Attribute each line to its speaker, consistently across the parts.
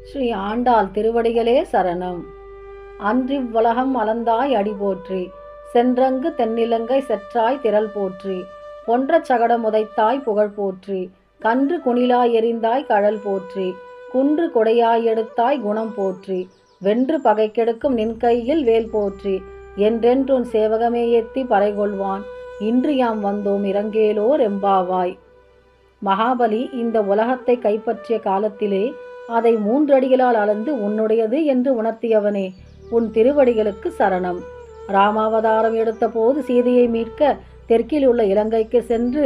Speaker 1: ஸ்ரீ ஆண்டாள் திருவடிகளே சரணம். அன்றிவ்வுலகம் அளந்தாய் அடி போற்றி, சென்றங்கு தென்னிலங்கை செற்றாய் திரள் போற்றி, பொன்ற சகடம் உதைத்தாய் புகழ் போற்றி, கன்று குணிலாய் எறிந்தாய் கழல் போற்றி, குன்று கொடையாய் எடுத்தாய் குணம் போற்றி, வென்று பகை கெடுக்கும் நின் கையில் வேல் போற்றி, என்றென்றுன் சேவகமே ஏத்தி பறைகொள்வான், இன்று யாம் வந்தோம் இறங்கேலோர் எம்பாவாய். மகாபலி இந்த உலகத்தை கைப்பற்றிய காலத்திலே அதை 3 அடிகளால் அளந்து உன்னுடையது என்று உணர்த்தியவனே, உன் திருவடிகளுக்கு சரணம். ராமாவதாரம் எடுத்த போது சீதையை மீட்க தெற்கில் உள்ள இலங்கைக்கு சென்று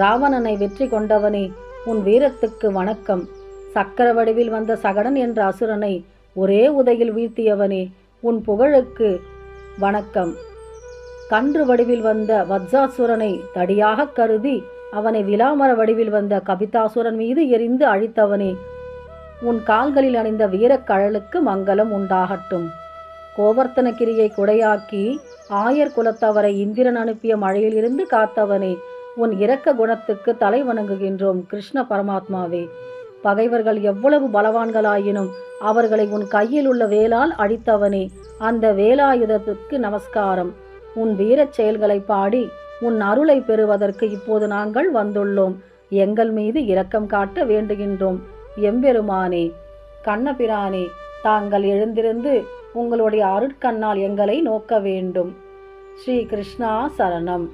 Speaker 1: ராவணனை வெற்றி கொண்டவனே, உன் வீரத்துக்கு வணக்கம். சக்கர வடிவில் வந்த சகடன் என்ற அசுரனை ஒரே உதையில் வீழ்த்தியவனே, உன் புகழுக்கு வணக்கம். கன்று வடிவில் வந்த வத்சாசுரனை தடியாக கருதி அவனை விலாமர வடிவில் வந்த கபிதாசுரன் மீது எரிந்து அழித்தவனே, உன் கால்களில் அணிந்த வீரக்கழலுக்கு மங்களம் உண்டாகட்டும். கோவர்த்தனகிரியை குடையாக்கி ஆயர் குலத்தவரை இந்திரன் அனுப்பிய மழையிலிருந்து காத்தவனே, உன் இரக்க குணத்துக்கு தலை வணங்குகின்றோம் கிருஷ்ண பரமாத்மாவே. பகைவர்கள் எவ்வளவு பலவான்களாயினும் அவர்களை உன் கையில் உள்ள வேலால் அழித்தவனே, அந்த வேலாயுதத்துக்கு நமஸ்காரம். உன் வீரச் செயல்களை பாடி உன் அருளை பெறுவதற்கு இப்போது நாங்கள் வந்துள்ளோம். எங்கள் மீது இரக்கம் காட்ட வேண்டுகின்றோம். எம்பெருமானே, கண்ணபிரானே, தாங்கள் எழுந்திருந்து உங்களுடைய அருட்கண்ணால் எங்களை நோக்க வேண்டும். ஸ்ரீ கிருஷ்ணா சரணம்.